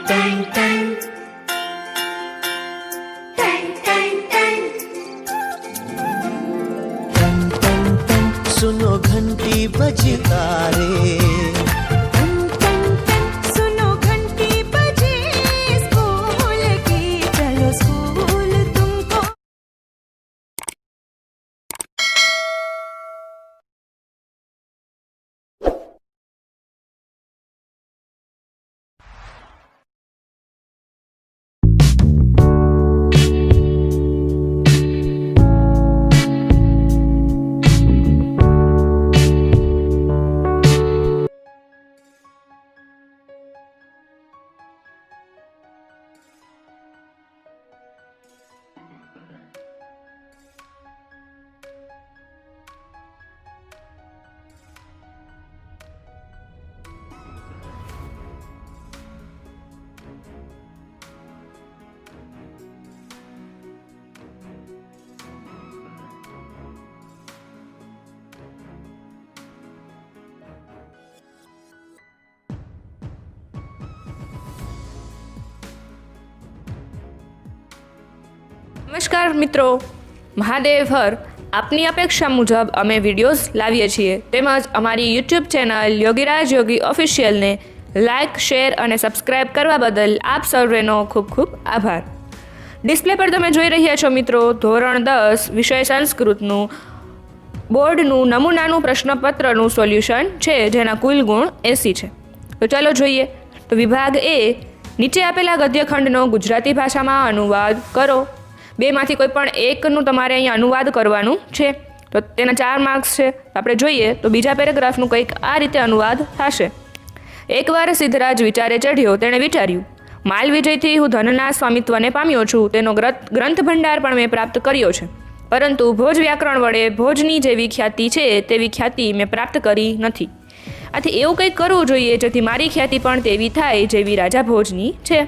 tang tang tang tang tang टन टन टन सुनो घंटी बजता रे सुनो घंटी बजे स्कूल की चलो स्कूल तुमको નમસ્કાર મિત્રો, મહાદેવ હર આપની અપેક્ષા મુજબ અમે વિડીયોઝ લાવીએ છીએ, તેમજ અમારી યુટ્યુબ ચેનલ યોગીરાજ યોગી ઓફિશિયલને લાઇક, શેર અને સબસ્ક્રાઇબ કરવા બદલ આપ સર્વેનો ખૂબ ખૂબ આભાર. ડિસ્પ્લે પર તમે જોઈ રહ્યા છો મિત્રો, ધોરણ 10 વિષય સંસ્કૃતનું બોર્ડનું નમૂનાનું પ્રશ્નપત્રનું સોલ્યુશન છે, જેના કુલ ગુણ 80 છે. તો ચાલો જોઈએ. તો વિભાગ એ, નીચે આપેલા ગદ્યખંડનો ગુજરાતી ભાષામાં અનુવાદ કરો. બેમાંથી કોઈ પણ એકનું તમારે અહીંયા અનુવાદ કરવાનું છે. તો તેના 4 માર્ક્સ છે. આપણે જોઈએ તો બીજા પેરેગ્રાફનું કંઈક આ રીતે અનુવાદ થશે. એકવાર સિદ્ધરાજ વિચારે ચઢ્યો. તેણે વિચાર્યું, માલ વિજયથી હું ધનના સ્વામિત્વને પામ્યો છું. તેનો ગ્રંથ ભંડાર પણ મેં પ્રાપ્ત કર્યો છે, પરંતુ ભોજ વ્યાકરણ વડે ભોજની જેવી ખ્યાતિ છે તેવી ખ્યાતિ મેં પ્રાપ્ત કરી નથી. આથી એવું કંઈક કરવું જોઈએ જેથી મારી ખ્યાતિ પણ તેવી થાય જેવી રાજા ભોજની છે.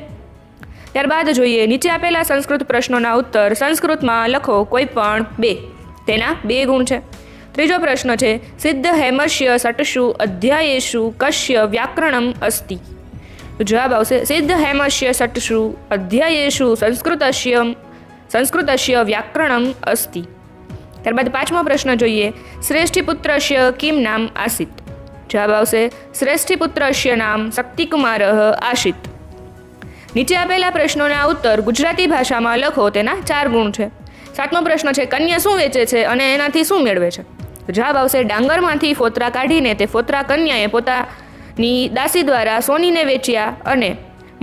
ત્યારબાદ જોઈએ, નીચે આપેલા સંસ્કૃત પ્રશ્નોના ઉત્તર સંસ્કૃતમાં લખો, કોઈ પણ 2. તેના 2 ગુણ છે. ત્રીજો પ્રશ્ન છે, સિદ્ધ હેમસ્ય સટશુ અધ્યાયેષુ કશ્ય વ્યાકરણમ અસ્તિ. જવાબ આવશે, સિદ્ધ હેમસ્ય સટશુ અધ્યાયેષુ સંસ્કૃતસ્ય વ્યાકરણમ અસ્તિ. ત્યારબાદ 5મો પ્રશ્ન જોઈએ, શ્રેષ્ઠીપુત્રસ્ય કિમ નામ આસિત. જવાબ આવશે, શ્રેષ્ઠીપુત્રસ્ય નામ શક્તિકુમાર આસિત. નીચે આપેલા પ્રશ્નોના ઉત્તર ગુજરાતી ભાષામાં લખો. તેના 4 ગુણ છે. 7મો પ્રશ્ન છે, કન્યા શું વેચે છે અને એનાથી શું મેળવે છે. જવાબ આવશે, ડાંગરમાંથી ફોતરા કાઢીને તે ફોતરા કન્યાએ પોતાની દાસી દ્વારા સોનીને વેચ્યા અને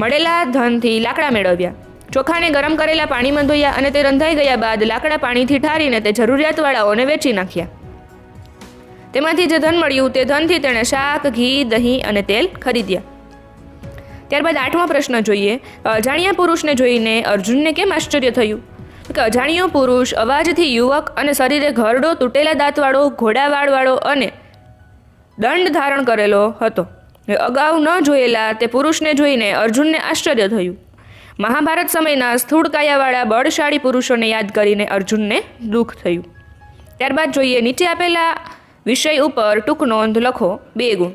મળેલા ધનથી લાકડા મેળવ્યા. ચોખાને ગરમ કરેલા પાણીમાં ધોયા અને તે રંધાઈ ગયા બાદ લાકડા પાણીથી ઠારીને તે જરૂરિયાતવાળાઓને વેચી નાખ્યા. તેમાંથી જે ધન મળ્યું તે ધનથી તેણે શાક, ઘી, દહીં અને તેલ ખરીદ્યા. ત્યારબાદ 8મો પ્રશ્ન જોઈએ, અજાણ્યા પુરુષને જોઈને અર્જુનને કેમ આશ્ચર્ય થયું. કે અજાણ્યો પુરુષ અવાજથી યુવક અને શરીરે ઘરડો, તૂટેલા દાંતવાળો, ઘોડાવાળવાળો અને દંડ ધારણ કરેલો હતો. અગાઉ ન જોયેલા તે પુરુષને જોઈને અર્જુનને આશ્ચર્ય થયું. મહાભારત સમયના સ્થૂળ કાયાવાળા બળશાળી પુરુષોને યાદ કરીને અર્જુનને દુઃખ થયું. ત્યારબાદ જોઈએ, નીચે આપેલા વિષય ઉપર ટૂંક નોંધ લખો. 2 ગુણ.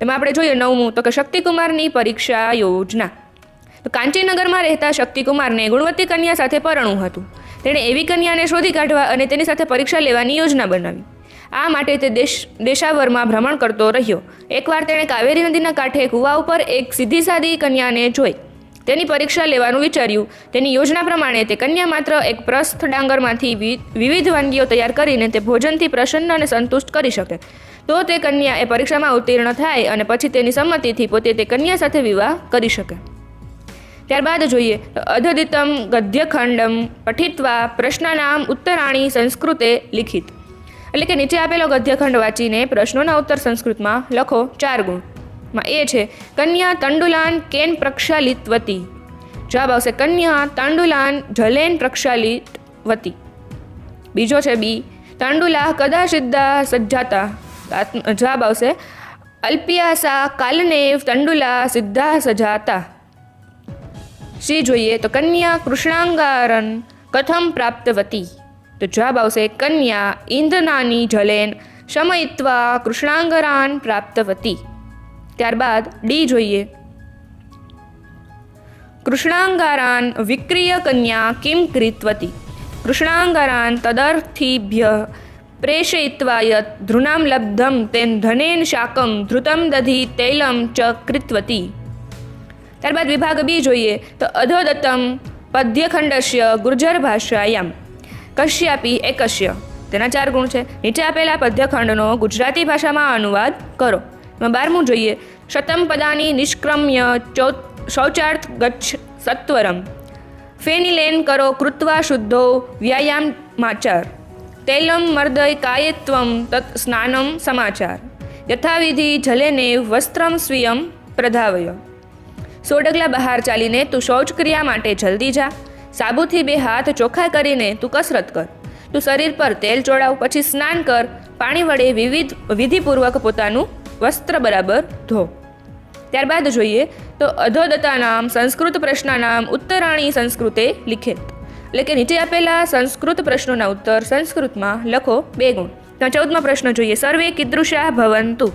તેમાં આપણે જોઈએ 9મું, તો કે શક્તિકુમારની પરીક્ષા યોજના. તો કાંચીનગરમાં રહેતા શક્તિકુમારને ગુણવતી કન્યા સાથે પરણવું હતું. તેણે એવી કન્યાને શોધી કાઢવા અને તેની સાથે પરીક્ષા લેવાની યોજના બનાવી. આ માટે તે દેશાવરમાં ભ્રમણ કરતો રહ્યો. એકવાર તેણે કાવેરી નદીના કાંઠે કૂવા ઉપર એક સીધી સાદી કન્યાને જોઈ. તેની પરીક્ષા લેવાનું વિચાર્યું. તેની યોજના પ્રમાણે તે કન્યા માત્ર એક પ્રસ્થ ડાંગરમાંથી વિવિધ વાનગીઓ તૈયાર કરીને તે ભોજનથી પ્રસન્ન અને સંતુષ્ટ કરી શકે, તો તે કન્યા એ પરીક્ષામાં ઉત્તીર્ણ થાય અને પછી તેની સંમતિથી પોતે તે કન્યા સાથે વિવાહ કરી શકે. ત્યારબાદ જોઈએ, અધદિતમ ગદ્યખંડમ પઠિત્વા પ્રશ્નાનામ ઉત્તરાણી સંસ્કૃતે લિખિત. એટલે કે નીચે આપેલો ગદ્યખંડ વાંચીને પ્રશ્નોના ઉત્તર સંસ્કૃતમાં લખો. 4 ગુણ માં એ છે, કન્યા તંડુલાન કેન પ્રક્ષાલિતવતી. જવાબ આવશે, કન્યા તાંડુલાન જલેન પ્રક્ષાલિતવતી. બીજો છે બી, તાંડુલા કદા સિદ્ધા સજ્જાતા. જવાબ આવશે, અલ્પિયાસા કાલનેવ તંડુલા સિદ્ધા સજાતા. સી જોઈએ તો, કન્યા કૃષ્ણાંગારન કથમ પ્રાપ્તવતી. તો જવાબ આવશે, કન્યા ઇંધનાની જલેન શમયિત્વા કૃષ્ણાંગરાન પ્રાપ્તવતી. ત્યારબાદ ડી જોઈએ કૃષ્ણાંગારાન વિક્રિય કન્યા કિમ કૃતવતી. કૃષ્ણાંગારાન તદર્થીભ્ય પ્રેષયિત્વા યત ધૃણામ લબ્ધમ તેન ધનેન શાકમ ધૃતમ દધી તૈલમ ચ કૃતવતી. ત્યારબાદ વિભાગ બી જોઈએ તો અધોદત્તમ પદ્યખંડસ્ય ગુર્જર ભાષાયામ કશ્યાપી એકસ્ય. તેના 4 ગુણ છે. નીચે આપેલા પદ્યખંડનો ગુજરાતી ભાષામાં અનુવાદ કરો. એમાં 12મું જોઈએ. શતમ પદાની નિષ્ક્રમ્ય શૌચાર્થ ગચ્છ સત્વરમ ફેનિલેન કરો કૃત્વા શુદ્ધો વ્યાયામાચાર તૈલમ મર્દય કાયત્વમ તત સ્નાનમ સમાચાર યથાવિધિ જલેને વસ્ત્રમ સ્વીયમ પ્રધાવય. 100 ડગલા બહાર ચાલીને તું શૌચક્રિયા માટે જલ્દી જા. સાબુથી 2 હાથ ચોખ્ખા કરીને તું કસરત કર. તું શરીર પર તેલ ચોડાવ, પછી સ્નાન કર. પાણી વડે વિધિપૂર્વક પોતાનું વસ્ત્ર બરાબર ધો. ત્યારબાદ જોઈએ તો અધોદત્તા નામ સંસ્કૃત પ્રશ્નાનામ ઉત્તરાણી સંસ્કૃતે લિખિત. એટલે કે નીચે આપેલા સંસ્કૃત પ્રશ્નોના ઉત્તર સંસ્કૃતમાં લખો 2 ગુણ. તો 14મો પ્રશ્ન જોઈએ. સર્વે કીદૃશા ભવન્તુ.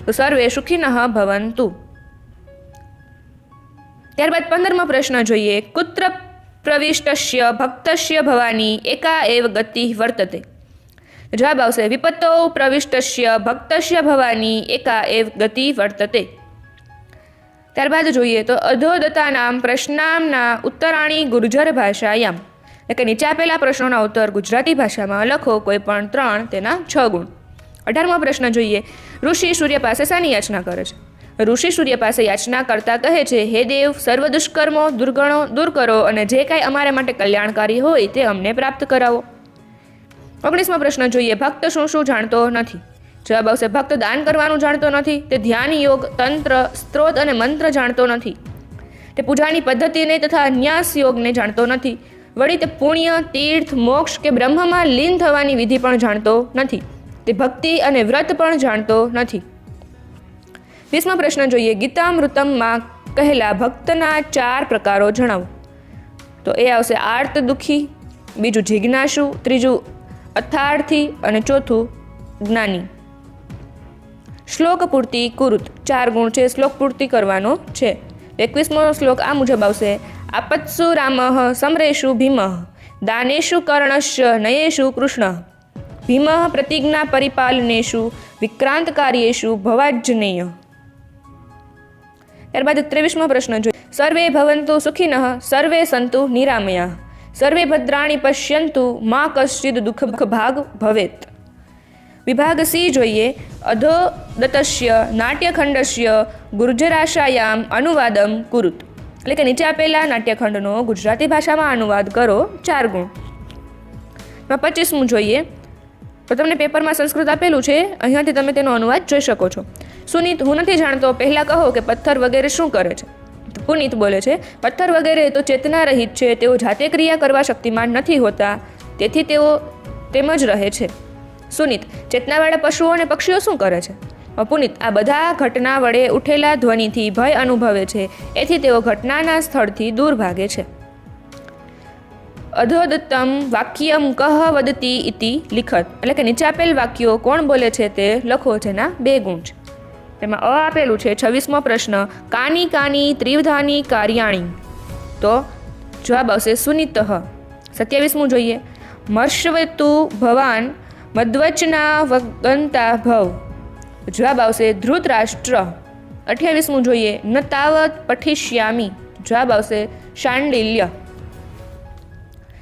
તો સર્વે સુખિનઃ ભવન્તુ. ત્યારબાદ 15મો પ્રશ્ન જોઈએ. કુત્ર પ્રવિષ્ટસ્ય ભક્તસ્ય ભવાની એકા એવ ગતિ વર્તતે. જવાબ આવશે વિપત્તો પ્રવિષ્ટસ્ય ભક્તસ્ય ભવાની એકા એવ ગતિ વર્તતે. ત્યારબાદ જોઈએ તો અધોદત્તાનામ પ્રશ્નામના ઉત્તરાણી ગુર્જર ભાષાયામ. એટલે કે નીચે આપેલા પ્રશ્નોના ઉત્તર ગુજરાતી ભાષામાં લખો કોઈ પણ 3, તેના 6 ગુણ. 18મો પ્રશ્ન જોઈએ. ઋષિ સૂર્ય પાસે શાની યાચના કરે છે? ઋષિ સૂર્ય પાસે યાચના કરતા કહે છે, હે દેવ, સર્વ દુષ્કર્મો દુર્ગણો દૂર કરો અને જે કાંઈ અમારા માટે કલ્યાણકારી હોય તે અમને પ્રાપ્ત કરાવો. 19મો પ્રશ્ન જોઈએ. ભક્ત શું શું જાણતો નથી? જવાબ આવશે ભક્ત દાન કરવાનું જાણતો નથી, તે ધ્યાન યોગ, તંત્ર, સ્ત્રોત અને મંત્ર જાણતો નથી, તે પૂજાની પદ્ધતિને તથા ન્યાસ યોગને જાણતો નથી, વળી તે પુણ્ય, તીર્થ, મોક્ષ કે બ્રહ્મમાં લીન થવાની વિધિ પણ જાણતો નથી, તે ભક્તિ અને વ્રત પણ જાણતો નથી. 20મો પ્રશ્ન જોઈએ. ગીતામૃતમમાં કહેલા ભક્તના 4 પ્રકારો જણાવો. તો એ આવશે આર્ત દુઃખી, બીજું જિજ્ઞાસુ, ત્રીજું અથાર્થી અને ચોથું જ્ઞાની. શ્લોક પૂર્તિ કુરુત. 4 ગુણ છે, શ્લોક પૂર્તિ કરવાનો છે. 21મો શ્લોક આ મુજબ આવશે. આપત્સુ રામઃ સમરેશુ ભીમઃ દાનેશુ કર્ણશ્ય નયેશુ કૃષ્ણ ભીમઃ પ્રતિજ્ઞા પરિપાલનેશુ વિક્રાંતકાર્યેશુ ભવાજ્જનેય. ત્યારબાદ 23મો પ્રશ્ન જોઈએ. સર્વે ભવન્તુ સુખિનઃ સર્વે સંતુ નિરામયા સર્વે ભદ્રાણી પશ્યંતુ મા કશ્ચિદ દુઃખ ભાગ ભવેત. વિભાગ સી જોઈએ. અધોદત્તસ્ય નાટ્યખંડસ્ય ગુર્જરાશાયામ અનુવાદમ કુરુત. એટલે કે નીચે આપેલા નાટ્યખંડનો ગુજરાતી ભાષામાં અનુવાદ કરો. 4 ગુણ. 25મું જોઈએ. તો તમને પેપરમાં સંસ્કૃત આપેલું છે, અહીંયાથી તમે તેનો અનુવાદ જોઈ શકો છો. સુનીત, હું નથી જાણતો, પહેલાં કહો કે પથ્થર વગેરે શું કરે છે? પુનીત બોલે છે, પથ્થર વગેરે તો ચેતના રહિત છે, તેઓ જાતે ક્રિયા કરવા શક્તિમાન નથી હોતા, તેથી તેઓ તેમ જ રહે છે. સુનીત, ચેતનાવાળા પશુઓ અને પક્ષીઓ શું કરે છે? પુનીત, આ બધા ઘટના વડે ઉઠેલા ધ્વનિથી ભય અનુભવે છે, એથી તેઓ ઘટનાના સ્થળથી દૂર ભાગે છે. અધોદત્તમ વાક્યમ કહ વદતી ઇતિ લિખત. એટલે કે નીચે આપેલ વાક્યો કોણ બોલે છે તે લખો, જેના 2 ગુણ છે. તેમાં અ આપેલું છે. 26મો પ્રશ્ન. કાની કાની ત્રિવિધાની કાર્યાણી. તો જવાબ આવશે સુનિતઃ. 27મું જોઈએ. મર્ષવેતુ ભવાન મધ્વચના વગંતા ભવ. જવાબ આવશે ધૃતરાષ્ટ્ર. 28મું જોઈએ. ન તાવત પઠિષ્યામી. જવાબ આવશે શાંડિલ્ય.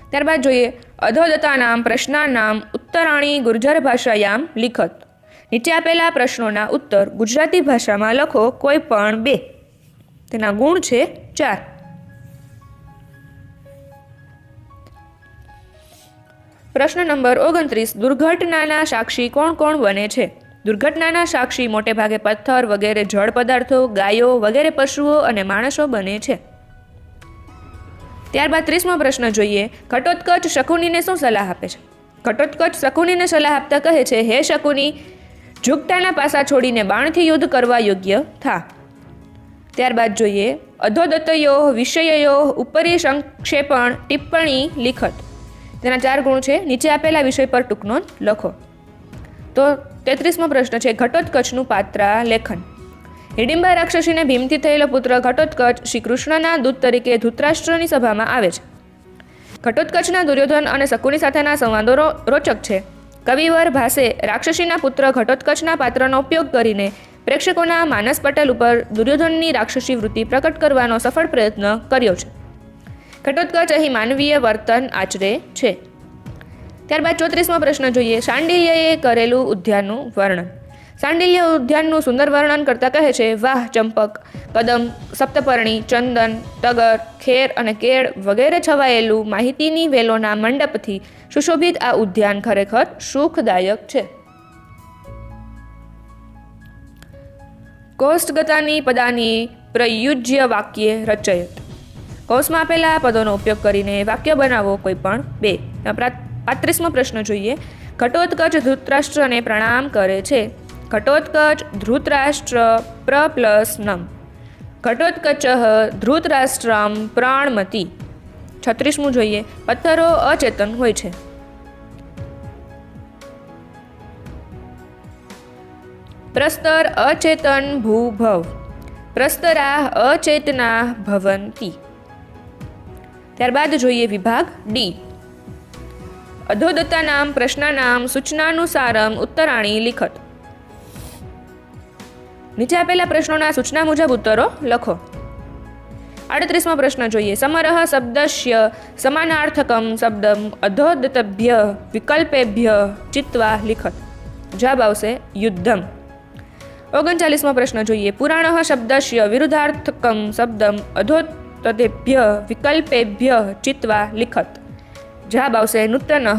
ત્યારબાદ જોઈએ. અધોદત્તાનામ પ્રશ્નાનામ ઉત્તરાણી ગુર્જર ભાષાયામ લિખત. નીચે આપેલા પ્રશ્નોના ઉત્તર ગુજરાતી ભાષામાં લખો કોઈ પણ 2. તેના ગુણ છે 4. પ્રશ્ન નંબર 29. દુર્ઘટનાના સાક્ષી કોણ કોણ બને છે? દુર્ઘટનાના સાક્ષી મોટે ભાગે પથ્થર વગેરે જળ પદાર્થો, ગાયો વગેરે પશુઓ અને માણસો બને છે. ત્યારબાદ 30મો પ્રશ્ન જોઈએ. ઘટોત્કચ શકુનીને શું સલાહ આપે છે? ઘટોત્કચ શકુનીને સલાહ આપતા કહે છે, હે શકુની, ઝુકટાના પાસા છોડીને બાણથી યુદ્ધ કરવા યોગ્ય થા. ત્યારબાદ જોઈએ. અધોદત્તયો વિષયયો ઉપરી સંક્ષેપણ ટિપ્પણી લિખત. તેના 4 ગુણ છે. નીચે આપેલા વિષય પર ટૂંક નોંધ લખો. તો 33મો પ્રશ્ન છે. ઘટોત્કચનું પાત્રા લેખન. હિડિંબા રાક્ષસીને ભીમથી થયેલો પુત્ર ઘટોત્કચ શ્રી કૃષ્ણના દૂત તરીકે ધૃતરાષ્ટ્રની સભામાં આવે છે. ઘટોત્કચના દુર્યોધન અને શકુની સાથેના સંવાદો રોચક છે. કવિવર ભાસે રાક્ષસીના પુત્ર ઘટોત્કચના પાત્રનો ઉપયોગ કરીને પ્રેક્ષકોના માનસ પટલ ઉપર દુર્યોધનની રાક્ષસી વૃત્તિ પ્રકટ કરવાનો સફળ પ્રયત્ન કર્યો છે. ઘટોત્કચ અહીં માનવીય વર્તન આચરે છે. ત્યારબાદ 34મો પ્રશ્ન જોઈએ. શાંડિલ્યએ કરેલું ઉદ્યાનનું વર્ણન. શાંડિલ્ય ઉદ્યાનનું સુંદર વર્ણન કરતા કહે છે, વાહ, ચંપક, કદમ, સપ્તપર્ણી, ચંદન, તગર, ખેર અને કેળ વગેરે છવાયેલું માહિતીની વેલોના મંડપથી સુશોભિત આ ઉદ્યાન ખરેખર સુખદાયક છે. કોષ્ટગતાની પદાની પ્રયુજ્ય વાક્ય રચયત. કૌંસમાં આપેલા પદોનો ઉપયોગ કરીને વાક્ય બનાવો કોઈ પણ બે. 35મો પ્રશ્ન જોઈએ. ઘટોત્કચ ધૃતરાષ્ટ્રને પ્રણામ કરે છે. ઘટોત્કચ ધૃતરાષ્ટ્ર નમ. ઘટોત્કચ ધૃતરાષ્ટ્રમ પ્રાણમતી. 36મું જોઈએ. પથ્થરો અચેતન હોય છે. પ્રસ્તર અચેતન ભૂભવ. પ્રસ્તરા અચેતના ભવંતી. ત્યારબાદ જોઈએ વિભાગ ડી. અધોદત્તા નામ પ્રશ્નાનામ સૂચનાનુસારમ ઉત્તરાણી લિખત. નીચે આપેલા પ્રશ્નોના સૂચના મુજબ ઉત્તરો લખો. 38મો પ્રશ્ન જોઈએ. સમરહ શબ્દસ્ય સમાનાર્થકમ શબ્દમ અધોદતભ્ય વિકલ્પેભ્ય ચિત્વા લિખત. જવાબ આવશે યુદ્ધમ. 39મો પ્રશ્ન જોઈએ. પુરાણઃ શબ્દસ્ય વિરુદ્ધાર્થકમ શબ્દમ અધોતદેભ્ય વિકલ્પેભ્ય ચિત્વા લિખત. જવાબ આવશે નૂતનઃ.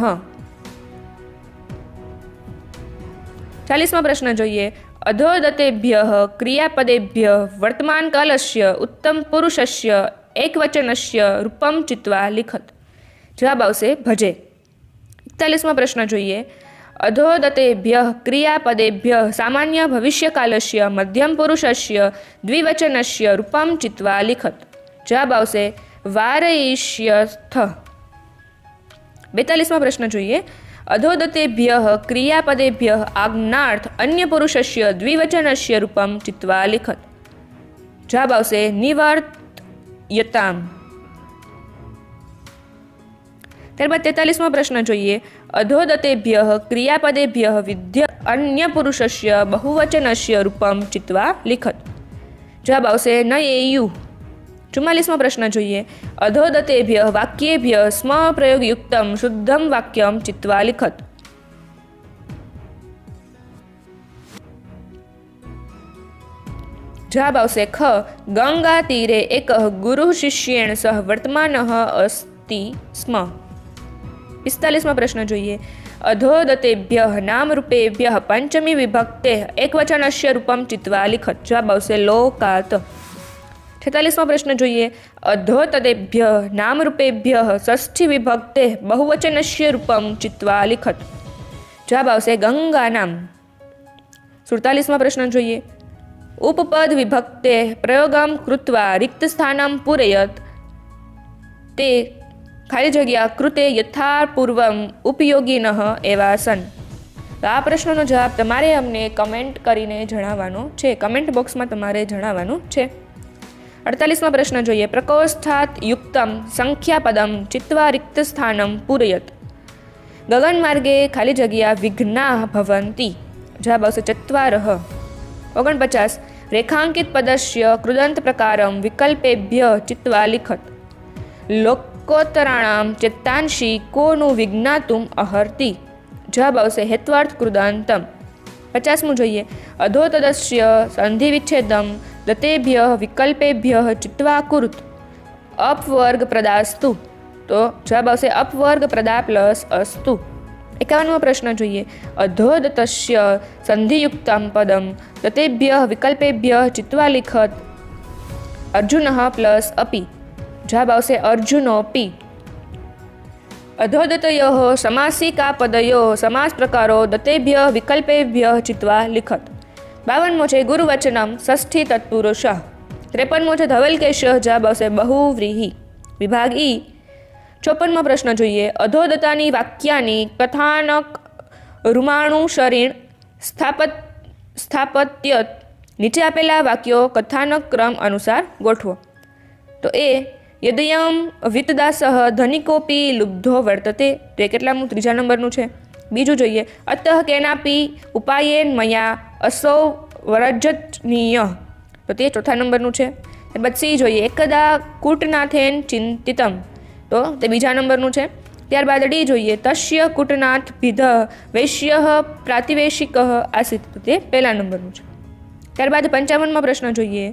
40મો પ્રશ્ન જોઈએ. અધોદતેભ્ય ક્રિયાપદેભ્ય વર્તમાનકાલસ્ય ઉત્તમ પુરુષસ્ય એકવચનસ્ય રૂપમ ચિત્વા લિખત. જવાબ આવશે ભજે. 41મો પ્રશ્ન જોઈએ. અધોદતેભ્ય ક્રિયાપદેભ્ય સામાન્ય ભવિષ્યકાલસ્ય મધ્યમ પુરુષસ્ય દ્વિવચનસ્ય રૂપમ ચિત્વા લિખત. જવાબ આવશે વારયિષ્યસ્થ. 42મો પ્રશ્ન જોઈએ. અધોદતેભ્ય ક્રિયાપદેભ્ય આજ્ઞાર્થ અન્ય પુરુષસ્ય દ્વિવચનસ્ય રૂપમ ચિત્વા લિખત. જવાબ આવશે નિવર્તયતામ. ત્યારબાદ 43મો પ્રશ્ન જોઈએ. અધોદતેભ્ય ક્રિયાપદેભ્ય વિદ્ય અન્ય પુરુષસ્ય બહુવચનસ્ય રૂપમ ચિત્વા લિખત. જવાબ આવશે નયેયુ. 44મો પ્રશ્ન જોઈએ. અધોદતેભ્ય વાક્યેભ્ય સ્મ પ્રયોગયુક્તમ શુદ્ધમ વાક્યમ ચિત્વા લિખત. જવાબ આવશે ખ. ગંગા તીરે એક ગુરુ શિષ્યેણ સહ વર્તમાનઃ અસ્તિ સ્મ. 45મો પ્રશ્ન જોઈએ. અધોદતેભ્ય નામરૂપેભ્ય પંચમી વિભક્તે એકવચનસ્ય રૂપમ ચિત્વા લિખત. જવાબ આવશે લોકાત. 46મો પ્રશ્ન જોઈએ. અધોતદેભ્ય નામરૂપેભ્ય ષષ્ઠી વિભક્તે બહુવચનસ્ય રૂપમ ચિત્વા લિખત. જવાબ આવશે ગંગાનામ. 47મો પ્રશ્ન જોઈએ. ઉપપદ વિભક્તે પ્રયોગમ કૃત્વા રિક્ત સ્થાનમ પૂરયત તે ખાલી જગ્યા કૃતે યથાપૂર્વમ ઉપયોગીનઃ એવા સન. તો આ પ્રશ્નનો જવાબ તમારે અમને કમેન્ટ કરીને જણાવવાનો છે. કમેન્ટ બોક્સમાં તમારે જણાવવાનું છે. 48મો પ્રશ્ન જોઈએ. પ્રકોષ્ઠાત યુક્તમ સંખ્યાપદમ ચિત્વા રિક્ત સ્થાનમ પૂરયત. ગગન માર્ગે ખાલી જગ્યા વિઘ્ના ભવંતી. જવાબ આવશે ચત્વારઃ. 49. રેખાંકિત પદસ્ય કૃદંત પ્રકારમ વિકલ્પેભ્ય ચિત્વા લિખત. લોકોત્તરાણામ ચિત્તાંશી કોનું વિજ્ઞાતુમ અહર્તિ. જવાબ આવશે હેત્વાર્થ કૃદાંતમ. 50મું જોઈએ. અધોતદસ્ય સંધિ વિચ્છેદમ દતેભ્ય વિકલ્પેભ્ય ચિત્વા કુરુત અપવર્ગ પ્રદાસ્તુ. તો જવાબ આવશે અપવર્ગ પ્રદા પ્લસ અસ્તુ. 51મો પ્રશ્ન જોઈએ. અધોદતસ્ય સંધિયુક્તમ પદમ દતેભ્ય વિકલ્પેભ્ય ચિત્વા લિખત અર્જુન પ્લસ અપી. જવાબ આવશે અર્જુનોપી. અધોદતયો સમાસિકા પદયો સમાસ પ્રકારો દતેભ્ય વિકલ્પેભ્ય ચિત્વા લિખત. 52મો છે ગુરુવચનમ ષષ્ઠી તત્પુરુષ. 53મો છે ધવલકેશ. જવાબ આવશે બહુવ્રીહિ. વિભાગ ઈ. 54મો પ્રશ્ન જોઈએ. અધોદતાની વાક્યાની કથાનક રૂમાણુશરીણ સ્થાપત્ય નીચે આપેલા વાક્યો કથાનક ક્રમ અનુસાર ગોઠવો. તો એ યદયમ વિતદાસઃ ધનિકોપી લુબ્ધો વર્તતે, તો એ કેટલામું? 3જા નંબરનું છે. બીજું જોઈએ, અતઃ કેનાપી ઉપાયેન મયા અસૌ વરજતનીય, તો તે 4થા નંબરનું છે. ત્યારબાદ સી જોઈએ, એકદા કૂટનાથેન ચિંતિતમ, તો તે 2જા નંબરનું છે. ત્યારબાદ ડી જોઈએ, તસ્ય કૂટનાથ ભિધ વૈશ્ય પ્રાતિવેશિક આસિત, તો તે 1લા નંબરનું છે. ત્યારબાદ 55મો પ્રશ્ન જોઈએ,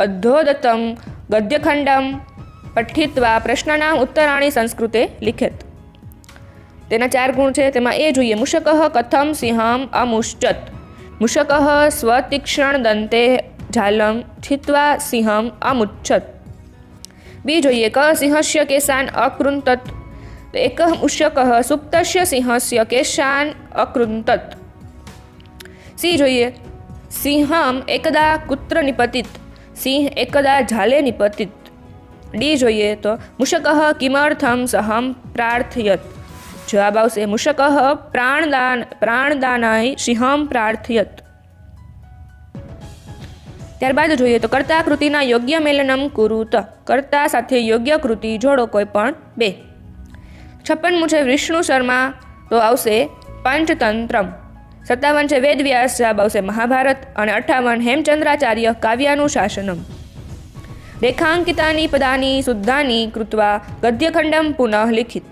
અધોદત્તમ ગદ્યખંડમ પઠિત્વા પ્રશ્નના ઉત્તરાણી સંસ્કૃતે લિખિત, તેના 4 ગુણ છે. તેમાં એ જોઈએ, મૂષક કથમ સિંહમ અમુશ્ચત, મૂષક સ્વતીક્ષ્ણ દંતે ઝાલમ છિત્વા સિંહમ અમુચ્છત. બી જોઈએ, ક સિંહસ્ય કેશાન અકૃંતત, તો એક મૂષક સુપ્તસ્ય સિંહસ્ય કેશાન અકૃંતત. સી જોઈએ, સિંહમ એકદા કુત્ર નિપતિત, સિંહ એકદા ઝાલે નિપતિત. ડી જોઈએ તો મૂષક કિમર્થમ સહમ પ્રાર્થયત, જવાબ આવશે મૂષક પ્રાણદાનાય સિંહમ પ્રાર્થયત. ત્યારબાદ જોઈએ તો કર્તા કૃતિના યોગ્ય મેલનમ કુરુત, કર્તા સાથે યોગ્ય કૃતિ જોડો કોઈ પણ 2. 56મું છે વિષ્ણુ શર્મા, તો આવશે પંચતંત્રમ. 57 છે વેદવ્યાસ, જવાબ આવશે મહાભારત. અને 58 હેમચંદ્રાચાર્ય કાવ્યાનુશાસનમ. રેખાંકિતાની પદાની શુદ્ધાની કૃત્વા ગદ્યખંડમ પુનઃ લિખિત.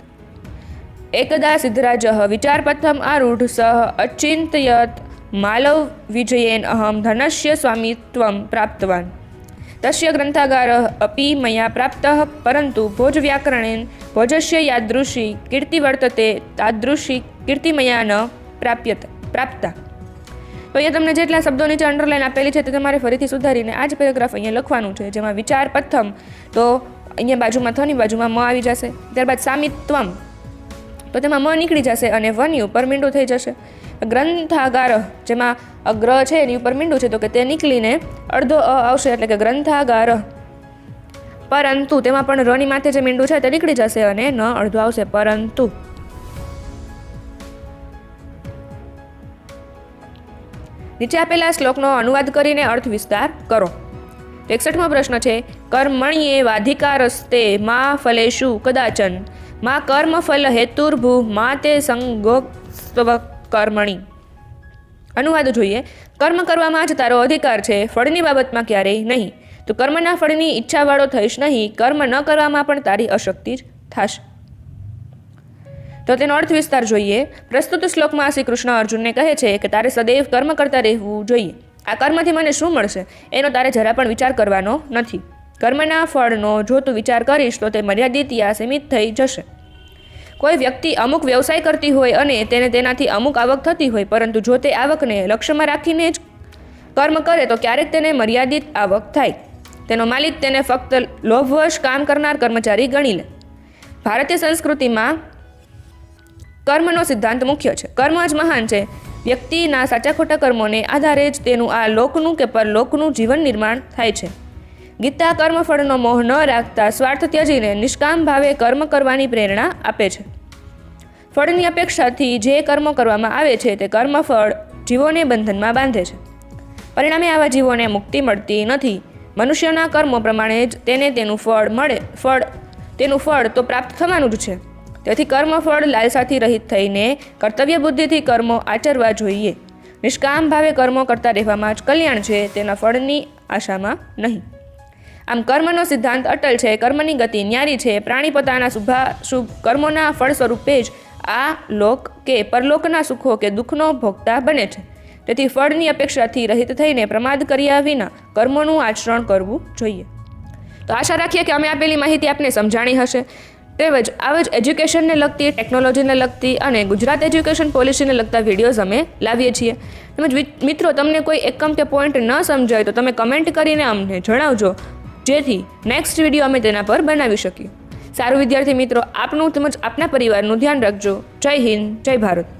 એકદા સિદ્ધરાજ વિચારપથમ આરૂઢ સહ અચિંતયત માલવ વિજયેન અહમ ધનસ્ય સ્વામિત્વમ પ્રાપ્તવાન, તસ્ય ગ્રંથાગાર અપી મયા પ્રાપ્તઃ પરંતુ ભોજવ્યાકરણેન ભોજસ્ય યાદૃશી કીર્તિ વર્તતે તાદૃશી કીર્તિ મયા ન પ્રાપ્તા. તો અહીંયા તમને જેટલા શબ્દો નીચે અંડરલાઈન આપેલી છે તે તમારે ફરીથી સુધારીને આ જ પેરેગ્રાફ અહીંયા લખવાનું છે, જેમાં વિચાર પ્રથમ, તો અહીંયા બાજુમાં થની બાજુમાં મ આવી જશે. ત્યારબાદ સામિત્વમ, તો તેમાં મ નીકળી જશે અને વની ઉપર મીંડું થઈ જશે. ગ્રંથાગાર, જેમાં અગ્ર છે એની ઉપર મીંડું છે, તો કે તે નીકળીને અડધો અ આવશે, એટલે કે ગ્રંથાગાર. પરંતુ તેમાં પણ રની માથે જે મીંડું છે તે નીકળી જશે અને ન અડધો આવશે, પરંતુ. નીચે આપેલા શ્લોકનો અનુવાદ કરીને અર્થ વિસ્તાર કરો. 61મો પ્રશ્ન છે, કર્મણ્યે વાધિકારસ્તે મા ફલેષુ કદાચન મા કર્મ ફલ હેતુર્ભૂ મા તે સંગોસ્તવ કર્મણી. અનુવાદ જોઈએ, કર્મ કરવામાં જ તારો અધિકાર છે, ફળની બાબતમાં ક્યારેય નહીં. તો કર્મના ફળની ઈચ્છાવાળો થઈશ નહીં, કર્મ ન કરવામાં પણ તારી અશક્તિ જ થશે. તો તેનો અર્થ વિસ્તાર જોઈએ. પ્રસ્તુત શ્લોકમાં શ્રી કૃષ્ણ અર્જુનને કહે છે કે તારે સદૈવ કર્મ કરતા રહેવું જોઈએ. આ કર્મથી મને શું મળશે એનો તારે જરા પણ વિચાર કરવાનો નથી. કર્મના ફળનો જો તું વિચાર કરીશ તો તે મર્યાદિત યા સીમિત થઈ જશે. કોઈ વ્યક્તિ અમુક વ્યવસાય કરતી હોય અને તેને તેનાથી અમુક આવક થતી હોય, પરંતુ જો તે આવકને લક્ષ્યમાં રાખીને જ કર્મ કરે તો ક્યારેક તેને મર્યાદિત આવક થાય. તેનો માલિક તેને ફક્ત લોભવશ કામ કરનાર કર્મચારી ગણી લે. ભારતીય સંસ્કૃતિમાં કર્મનો સિદ્ધાંત મુખ્ય છે. કર્મ જ મહાન છે. વ્યક્તિના સાચા ખોટા કર્મોને આધારે જ તેનું આ લોકનું કે પરલોકનું જીવન નિર્માણ થાય છે. ગીતા કર્મફળનો મોહ ન રાખતા સ્વાર્થ ત્યજીને નિષ્કામ ભાવે કર્મ કરવાની પ્રેરણા આપે છે. ફળની અપેક્ષાથી જે કર્મો કરવામાં આવે છે તે કર્મફળ જીવોને બંધનમાં બાંધે છે. પરિણામે આવા જીવોને મુક્તિ મળતી નથી. મનુષ્યના કર્મો પ્રમાણે જ તેને તેનું ફળ તો પ્રાપ્ત થવાનું જ છે. તેથી કર્મફળ લાલસાથી રહિત થઈને કર્તવ્ય બુદ્ધિથી કર્મો આચરવા જોઈએ. નિષ્કામ ભાવે કર્મો કરતા રહેવામાં જ કલ્યાણ છે, તેના ફળની આશામાં નહીં. આમ કર્મનો સિદ્ધાંત અટલ છે. કર્મની ગતિ ન્યારી છે. પ્રાણી પોતાના શુભાશુભ કર્મોના ફળ સ્વરૂપે જ આ લોક કે પરલોકના સુખો કે દુઃખનો ભોગતા બને છે. તેથી ફળની અપેક્ષાથી રહિત થઈને પ્રમાદ કર્યા વિના કર્મોનું આચરણ કરવું જોઈએ. તો આશા રાખીએ કે અમે આપેલી માહિતી આપને સમજાણી હશે. તેમજ આવા જ એજ્યુકેશનને લગતી, ટેકનોલોજીને લગતી અને ગુજરાત એજ્યુકેશન પોલિસીને લગતા વિડીયોઝ અમે લાવીએ છીએ. તેમજ મિત્રો, તમને કોઈ એકમ કે પોઈન્ટ ન સમજાય તો તમે કમેન્ટ કરીને અમને જણાવજો, જેથી નેક્સ્ટ વિડીયો અમે તેના પર બનાવી શકીએ. સારું વિદ્યાર્થી મિત્રો, આપનું તેમજ આપના પરિવારનું ધ્યાન રાખજો. જય હિન્દ, જય ભારત.